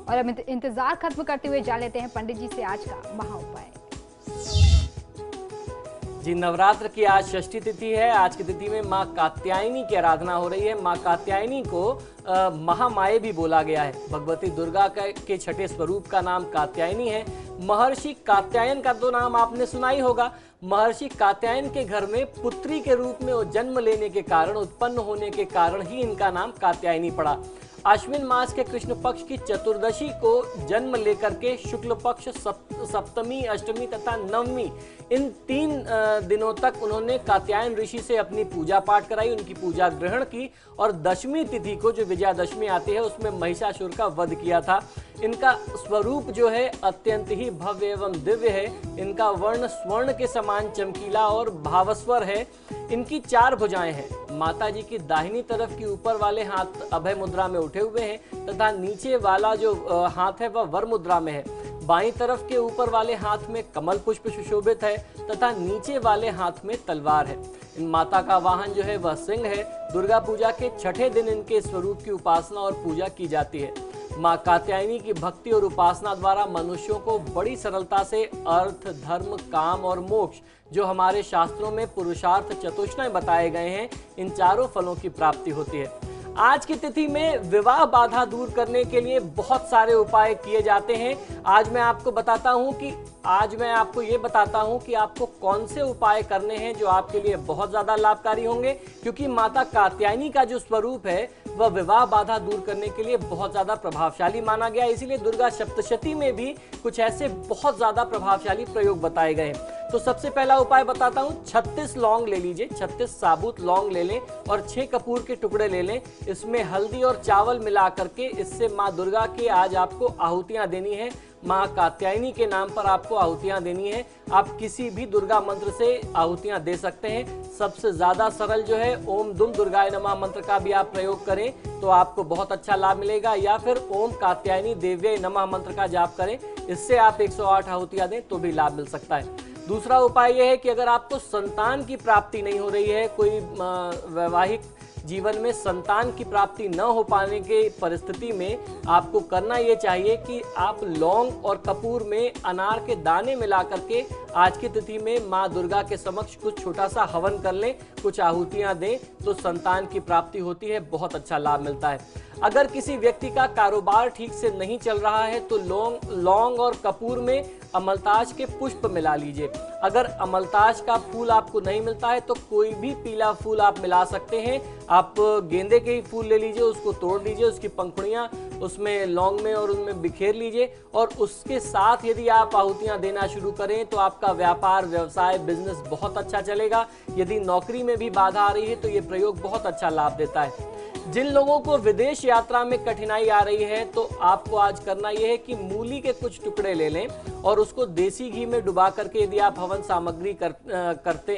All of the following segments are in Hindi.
और अब इंतजार खत्म करते हुए जा लेते हैं पंडित जी से आज का महा उपाय। जी, नवरात्र की आज षष्ठी तिथि है। आज की तिथि में माँ कात्यायनी की आराधना हो रही है। माँ कात्यायनी को महामाये भी बोला गया है। भगवती दुर्गा के छठे स्वरूप का नाम कात्यायनी है। महर्षि कात्यायन का तो नाम आपने सुना ही होगा। महर्षि कात्यायन के घर में पुत्री के रूप में वो जन्म लेने के कारण, उत्पन्न होने के कारण ही इनका नाम कात्यायनी पड़ा। आश्विन मास के कृष्ण पक्ष की चतुर्दशी को जन्म लेकर के शुक्ल पक्ष, सप्तमी, अष्टमी तथा नवमी, इन 3 दिनों तक उन्होंने कात्यायन ऋषि से अपनी पूजा पाठ कराई, उनकी पूजा ग्रहण की और दशमी तिथि को जो विजयादशमी आती है उसमें महिषासुर का वध किया था। इनका स्वरूप जो है अत्यंत ही भव्य एवं दिव्य है। इनका वर्ण स्वर्ण के समान चमकीला और भावस्वर है। इनकी 4 भुजाएं हैं। माता जी की दाहिनी तरफ की ऊपर वाले हाथ अभय मुद्रा में उठे हुए हैं तथा नीचे वाला जो हाथ है वह वर मुद्रा में है। बाईं तरफ के ऊपर वाले हाथ में कमल पुष्प सुशोभित है तथा नीचे वाले हाथ में तलवार है। इन माता का वाहन जो है वह सिंह है। दुर्गा पूजा के छठे दिन इनके स्वरूप की उपासना और पूजा की जाती है। माँ कात्यायनी की भक्ति और उपासना द्वारा मनुष्यों को बड़ी सरलता से अर्थ, धर्म, काम और मोक्ष, जो हमारे शास्त्रों में पुरुषार्थ चतुष्टय बताए गए हैं, इन चारों फलों की प्राप्ति होती है। आज की तिथि में विवाह बाधा दूर करने के लिए बहुत सारे उपाय किए जाते हैं। आज मैं आपको ये बताता हूं कि आपको कौन से उपाय करने हैं जो आपके लिए बहुत ज्यादा लाभकारी होंगे, क्योंकि माता कात्यायनी का जो स्वरूप है वह विवाह बाधा दूर करने के लिए बहुत ज्यादा प्रभावशाली माना गया। इसीलिए दुर्गा सप्तशती में भी कुछ ऐसे बहुत ज्यादा प्रभावशाली प्रयोग बताए गए हैं। तो सबसे पहला उपाय बताता हूं। 36 लौंग ले लीजिए, 36 साबुत लौंग ले लें और 6 कपूर के टुकड़े ले लें। इसमें हल्दी और चावल मिला करके इससे माँ दुर्गा के आज आपको आहुतियां देनी है। माँ कात्यायनी के नाम पर आपको आहुतियां देनी है। आप किसी भी दुर्गा मंत्र से आहुतियां दे सकते हैं। सबसे ज्यादा सरल जो है ओम दुम दुर्गाय नमः मंत्र का भी आप प्रयोग करें तो आपको बहुत अच्छा लाभ मिलेगा, या फिर ओम कात्यायनी देव्यै नमः मंत्र का जाप करें, इससे आप 108 आहुतियां दें तो भी लाभ मिल सकता है। दूसरा उपाय यह है कि अगर आपको संतान की प्राप्ति नहीं हो रही है, कोई वैवाहिक जीवन में संतान की प्राप्ति न हो पाने के परिस्थिति में आपको करना ये चाहिए कि आप लौंग और कपूर में अनार के दाने मिला करके आज की तिथि में माँ दुर्गा के समक्ष कुछ छोटा सा हवन कर लें, कुछ आहुतियां दें तो संतान की प्राप्ति होती है, बहुत अच्छा लाभ मिलता है। अगर किसी व्यक्ति का कारोबार ठीक से नहीं चल रहा है तो लौंग और कपूर में अमलताज के पुष्प मिला लीजिए। अगर अमलताज का फूल आपको नहीं मिलता है तो कोई भी पीला फूल आप मिला सकते हैं। आप गेंदे के ही फूल ले लीजिए, उसको तोड़ लीजिए, उसकी पंखुड़ियां उसमें लौंग में और उनमें बिखेर लीजिए और उसके साथ यदि आप आहुतियां देना शुरू करें तो आपका व्यापार, व्यवसाय, बिजनेस बहुत अच्छा चलेगा। यदि नौकरी में भी बाधा आ रही है तो ये प्रयोग बहुत अच्छा लाभ देता है। जिन लोगों को विदेश यात्रा में कठिनाई आ रही है तो आपको आज करना यह है कि मूली के कुछ टुकड़े ले लें और उसको देसी घी में डुबा करके यदि आप हवन सामग्री करते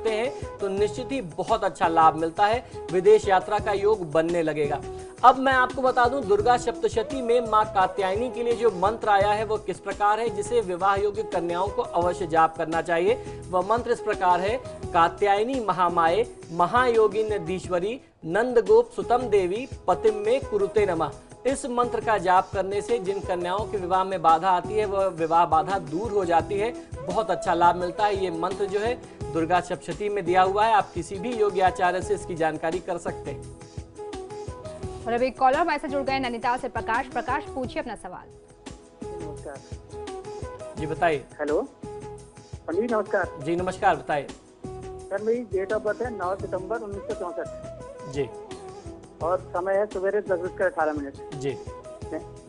हैं तो निश्चित ही बहुत अच्छा लाभ मिलता है, विदेश यात्रा का योग बनने लगेगा। अब मैं आपको बता दूं दुर्गा सप्तशती में माँ कात्यायनी के लिए जो मंत्र आया है वो किस प्रकार है, जिसे विवाह योग्य कन्याओं को अवश्य जाप करना चाहिए। वह मंत्र इस प्रकार है। कात्यायनी महामाये महायोगिनीश्वरी नंद गोप सुतम देवी पतिम में कुरुते नमः। इस मंत्र का जाप करने से जिन कन्याओं के विवाह में बाधा आती है वह विवाह बाधा दूर हो जाती है, बहुत अच्छा लाभ मिलता है। ये मंत्र जो है दुर्गा सप्तशती में दिया हुआ है, आप किसी भी योग्य आचार्य से इसकी जानकारी कर सकते हैं। और अभी कॉलर हमारे साथ जुड़ गए नैनीताल से प्रकाश। प्रकाश, पूछिए अपना सवाल। नमस्कार जी बताइए। हेलो पंडित नमस्कार। जी नमस्कार, बताइए। सर मेरी डेट ऑफ बर्थ है 9 सितंबर 1964 जी और समय है सवेरे 10:18 जी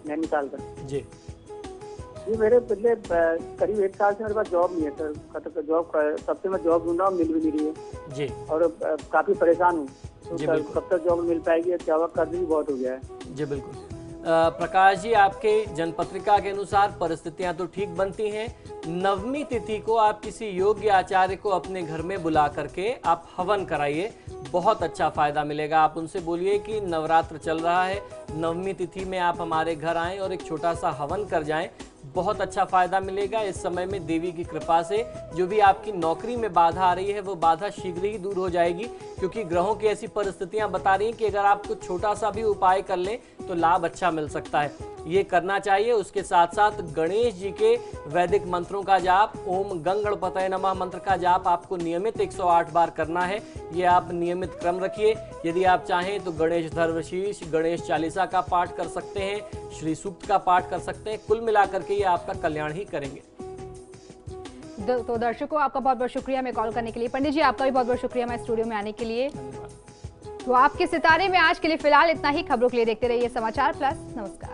नैनीताल का। जी जी मेरे पिछले करीब 1 साल से मेरे पास जॉब नहीं है सर। जॉब तब से मैं जॉब ढूंढ रहा हूँ, मिल भी नहीं रही है जी और काफी परेशान हूँ। तो जी, कब तक जॉब मिल पाएगी? क्या कर्ज भी बहुत हो गया है। जी बिल्कुल। प्रकाश जी, आपके जनपत्रिका के अनुसार परिस्थितियां तो ठीक बनती हैं। नवमी तिथि को आप किसी योग्य आचार्य को अपने घर में बुला करके आप हवन कराइए, बहुत अच्छा फायदा मिलेगा। आप उनसे बोलिए कि नवरात्र चल रहा है, नवमी तिथि में आप हमारे घर आएं और एक छोटा सा हवन कर जाएं, बहुत अच्छा फायदा मिलेगा। इस समय में देवी की कृपा से जो भी आपकी नौकरी में बाधा आ रही है वो बाधा शीघ्र ही दूर हो जाएगी, क्योंकि ग्रहों की ऐसी परिस्थितियां बता रही हैं कि अगर आप कुछ छोटा सा भी उपाय कर लें तो लाभ अच्छा मिल सकता है। ये करना चाहिए। उसके साथ साथ गणेश जी के वैदिक मंत्रों का जाप, ओम गंगणपतये नमः मंत्र का जाप आपको नियमित 108 बार करना है। ये आप नियमित क्रम रखिए। यदि आप चाहें तो गणेश धर्मशीर्ष, गणेश चालीसा का पाठ कर सकते हैं, श्री सूक्त का पाठ कर सकते हैं। कुल मिलाकर के ये आपका कल्याण ही करेंगे। तो दर्शकों, आपका बहुत बहुत शुक्रिया हमें कॉल करने के लिए। पंडित जी, आपका भी बहुत बहुत शुक्रिया हमारे स्टूडियो में आने के लिए। तो आपके सितारे में आज के लिए फिलहाल इतना ही। खबरों के लिए देखते रहिए समाचार प्लस। नमस्कार।